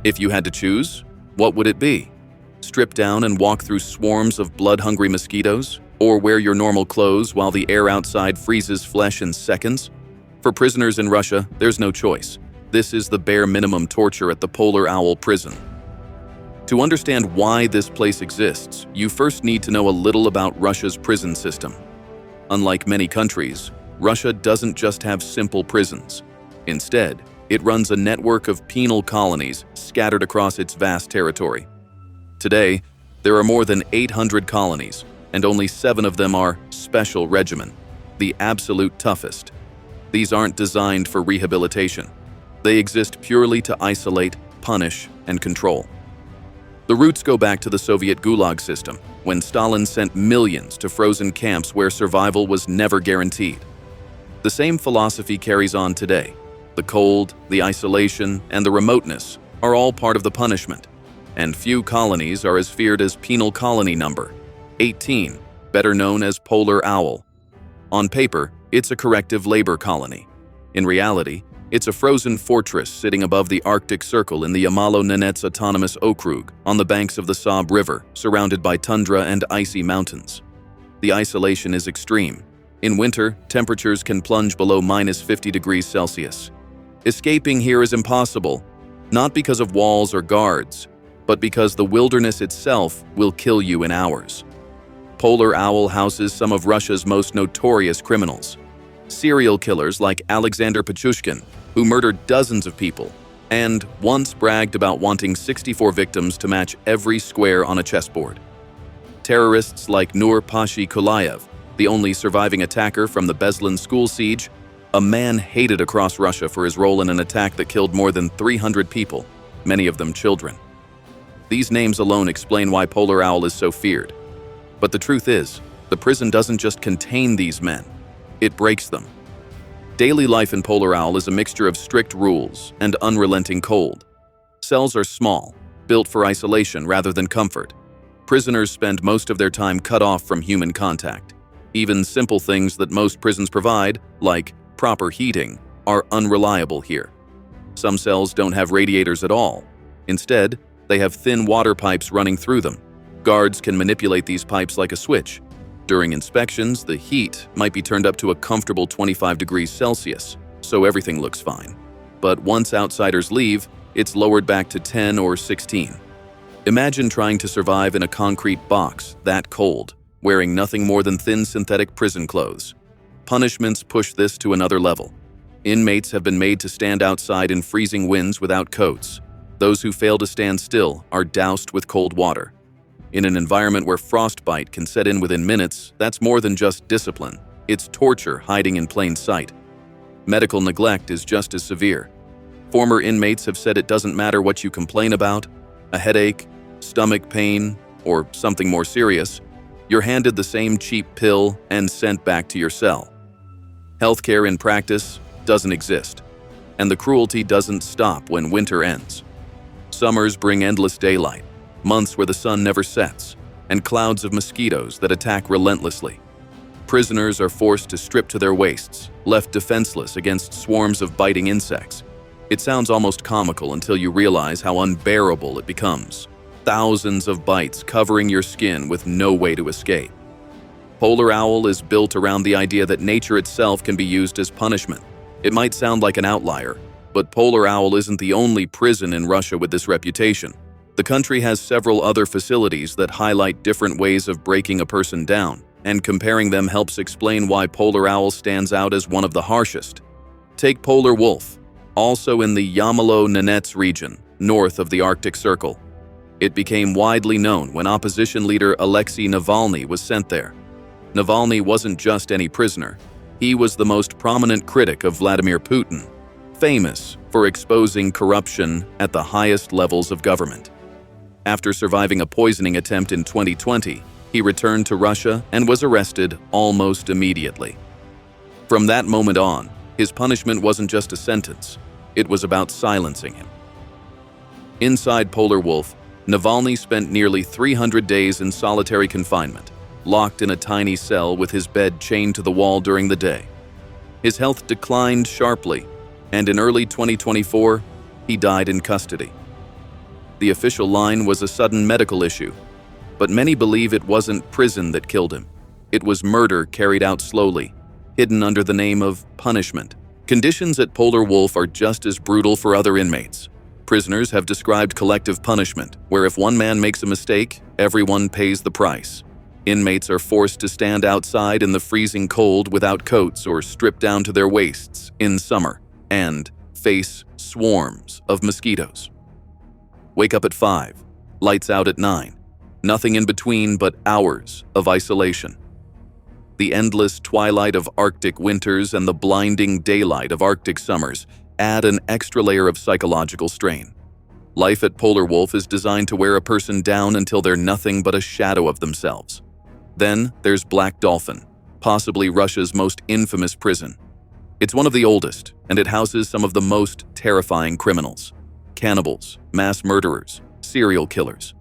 If you had to choose, what would it be? Strip down and walk through swarms of blood-hungry mosquitoes? Or wear your normal clothes while the air outside freezes flesh in seconds? For prisoners in Russia, there's no choice. This is the bare minimum torture at the Polar Owl Prison. To understand why this place exists, you first need to know a little about Russia's prison system. Unlike many countries, Russia doesn't just have simple prisons. Instead, it runs a network of penal colonies scattered across its vast territory. Today, there are more than 800 colonies, and only 7 of them are special regimen, the absolute toughest. These aren't designed for rehabilitation. They exist purely to isolate, punish, and control. The roots go back to the Soviet Gulag system, when Stalin sent millions to frozen camps where survival was never guaranteed. The same philosophy carries on today. The cold, the isolation, and the remoteness are all part of the punishment, and few colonies are as feared as Penal Colony Number 18, better known as Polar Owl. On paper, it's a corrective labor colony. In reality, it's a frozen fortress sitting above the Arctic Circle in the Yamalo-Nenets Autonomous Okrug on the banks of the Sob River, surrounded by tundra and icy mountains. The isolation is extreme. In winter, temperatures can plunge below -50 degrees Celsius. Escaping here is impossible, not because of walls or guards, but because the wilderness itself will kill you in hours. Polar Owl houses some of Russia's most notorious criminals. Serial killers like Alexander Pichushkin, who murdered dozens of people, and once bragged about wanting 64 victims to match every square on a chessboard. Terrorists like Nur Pashi Kulayev, the only surviving attacker from the Beslan school siege, a man hated across Russia for his role in an attack that killed more than 300 people, many of them children. These names alone explain why Polar Owl is so feared. But the truth is, the prison doesn't just contain these men, it breaks them. Daily life in Polar Owl is a mixture of strict rules and unrelenting cold. Cells are small, built for isolation rather than comfort. Prisoners spend most of their time cut off from human contact. Even simple things that most prisons provide, like proper heating, are unreliable here. Some cells don't have radiators at all. Instead, they have thin water pipes running through them. Guards can manipulate these pipes like a switch. During inspections, the heat might be turned up to a comfortable 25 degrees Celsius, so everything looks fine. But once outsiders leave, it's lowered back to 10 or 16. Imagine trying to survive in a concrete box that cold, wearing nothing more than thin synthetic prison clothes. Punishments push this to another level. Inmates have been made to stand outside in freezing winds without coats. Those who fail to stand still are doused with cold water. In an environment where frostbite can set in within minutes, that's more than just discipline. It's torture hiding in plain sight. Medical neglect is just as severe. Former inmates have said it doesn't matter what you complain about, a headache, stomach pain, or something more serious, you're handed the same cheap pill and sent back to your cell. Healthcare in practice doesn't exist, and the cruelty doesn't stop when winter ends. Summers bring endless daylight, months where the sun never sets, and clouds of mosquitoes that attack relentlessly. Prisoners are forced to strip to their waists, left defenseless against swarms of biting insects. It sounds almost comical until you realize how unbearable it becomes. Thousands of bites covering your skin with no way to escape. Polar Owl is built around the idea that nature itself can be used as punishment. It might sound like an outlier, but Polar Owl isn't the only prison in Russia with this reputation. The country has several other facilities that highlight different ways of breaking a person down, and comparing them helps explain why Polar Owl stands out as one of the harshest. Take Polar Wolf, also in the Yamalo-Nenets region, north of the Arctic Circle. It became widely known when opposition leader Alexei Navalny was sent there. Navalny wasn't just any prisoner. He was the most prominent critic of Vladimir Putin, famous for exposing corruption at the highest levels of government. After surviving a poisoning attempt in 2020, he returned to Russia and was arrested almost immediately. From that moment on, his punishment wasn't just a sentence, it was about silencing him. Inside Polar Wolf, Navalny spent nearly 300 days in solitary confinement, locked in a tiny cell with his bed chained to the wall during the day. His health declined sharply, and in early 2024, he died in custody. The official line was a sudden medical issue, but many believe it wasn't prison that killed him. It was murder carried out slowly, hidden under the name of punishment. Conditions at Polar Wolf are just as brutal for other inmates. Prisoners have described collective punishment, where if one man makes a mistake, everyone pays the price. Inmates are forced to stand outside in the freezing cold without coats or stripped down to their waists in summer and face swarms of mosquitoes. Wake up at 5, lights out at 9. Nothing in between but hours of isolation. The endless twilight of Arctic winters and the blinding daylight of Arctic summers add an extra layer of psychological strain. Life at Polar Wolf is designed to wear a person down until they're nothing but a shadow of themselves. Then there's Black Dolphin, possibly Russia's most infamous prison. It's one of the oldest, and it houses some of the most terrifying criminals: cannibals, mass murderers, serial killers.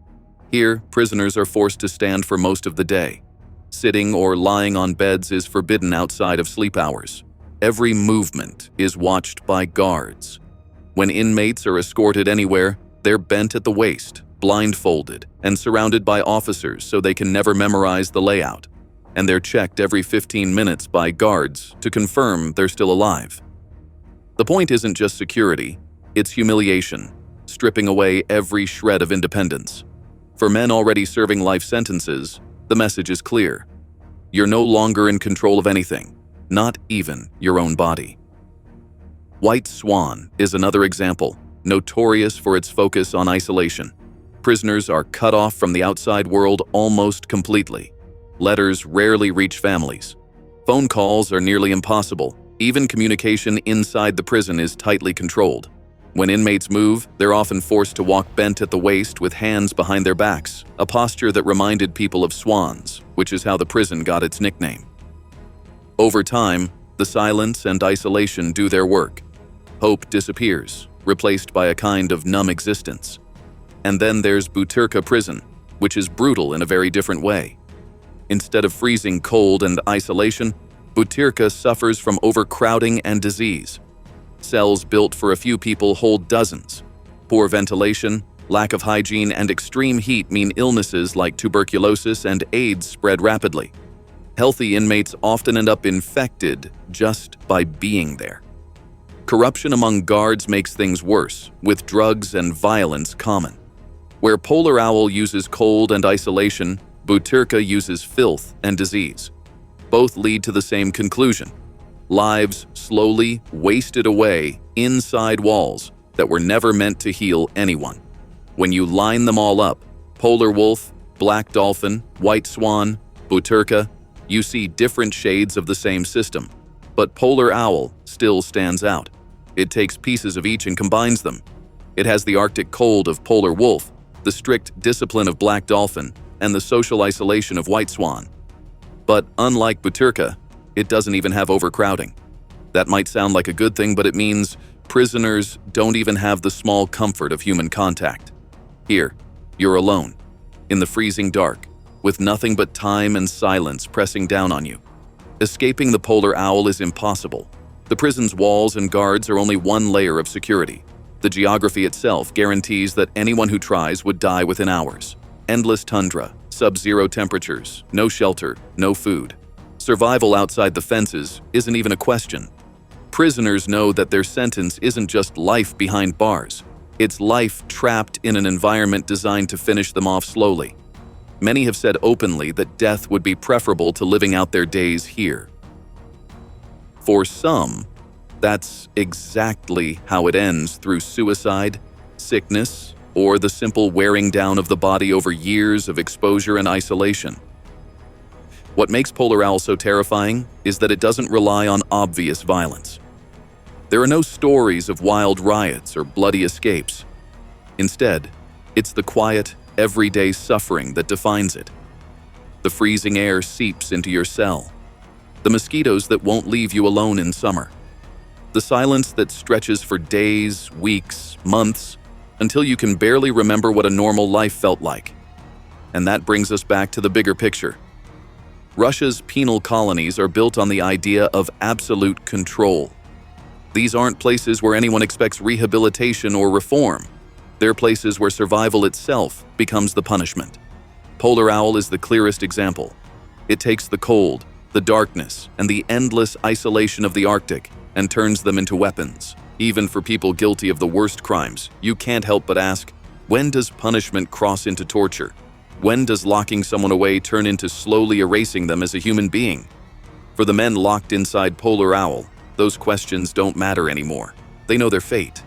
Here, prisoners are forced to stand for most of the day. Sitting or lying on beds is forbidden outside of sleep hours. Every movement is watched by guards. When inmates are escorted anywhere, they're bent at the waist, blindfolded, and surrounded by officers so they can never memorize the layout. And they're checked every 15 minutes by guards to confirm they're still alive. The point isn't just security, it's humiliation, stripping away every shred of independence. For men already serving life sentences, the message is clear. You're no longer in control of anything, not even your own body. White Swan is another example, notorious for its focus on isolation. Prisoners are cut off from the outside world almost completely. Letters rarely reach families. Phone calls are nearly impossible. Even communication inside the prison is tightly controlled. When inmates move, they're often forced to walk bent at the waist with hands behind their backs, a posture that reminded people of swans, which is how the prison got its nickname. Over time, the silence and isolation do their work. Hope disappears, replaced by a kind of numb existence. And then there's Butyrka prison, which is brutal in a very different way. Instead of freezing cold and isolation, Butyrka suffers from overcrowding and disease. Cells built for a few people hold dozens. Poor ventilation, lack of hygiene, and extreme heat mean illnesses like tuberculosis and AIDS spread rapidly. Healthy inmates often end up infected just by being there. Corruption among guards makes things worse, with drugs and violence common. Where Polar Owl uses cold and isolation, Butyrka uses filth and disease. Both lead to the same conclusion: lives slowly wasted away inside walls that were never meant to heal anyone. When you line them all up, Polar Wolf, Black Dolphin, White Swan, Butyrka, you see different shades of the same system. But Polar Owl still stands out. It takes pieces of each and combines them. It has the Arctic cold of Polar Wolf, the strict discipline of Black Dolphin, and the social isolation of White Swan. But unlike Butyrka, it doesn't even have overcrowding. That might sound like a good thing, but it means prisoners don't even have the small comfort of human contact. Here, you're alone, in the freezing dark, with nothing but time and silence pressing down on you. Escaping the Polar Owl is impossible. The prison's walls and guards are only one layer of security. The geography itself guarantees that anyone who tries would die within hours. Endless tundra, sub-zero temperatures, no shelter, no food. Survival outside the fences isn't even a question. Prisoners know that their sentence isn't just life behind bars. It's life trapped in an environment designed to finish them off slowly. Many have said openly that death would be preferable to living out their days here. For some, that's exactly how it ends, through suicide, sickness, or the simple wearing down of the body over years of exposure and isolation. What makes Polar Owl so terrifying is that it doesn't rely on obvious violence. There are no stories of wild riots or bloody escapes. Instead, it's the quiet, everyday suffering that defines it. The freezing air seeps into your cell. The mosquitoes that won't leave you alone in summer. The silence that stretches for days, weeks, months, until you can barely remember what a normal life felt like. And that brings us back to the bigger picture. Russia's penal colonies are built on the idea of absolute control. These aren't places where anyone expects rehabilitation or reform. They're places where survival itself becomes the punishment. Polar owl is the clearest example. It takes the cold, the darkness, and the endless isolation of the Arctic and turns them into weapons. Even for people guilty of the worst crimes, you can't help but ask, when does punishment cross into torture? When does locking someone away turn into slowly erasing them as a human being? For the men locked inside Polar Owl, those questions don't matter anymore. They know their fate.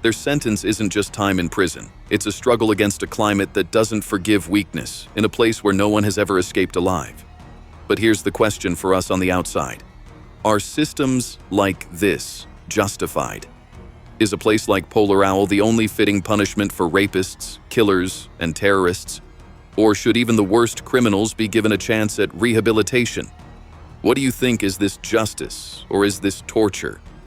Their sentence isn't just time in prison. It's a struggle against a climate that doesn't forgive weakness, in a place where no one has ever escaped alive. But here's the question for us on the outside. Are systems like this justified? Is a place like Polar Owl the only fitting punishment for rapists, killers, and terrorists? Or should even the worst criminals be given a chance at rehabilitation? What do you think? Is this justice, or is this torture?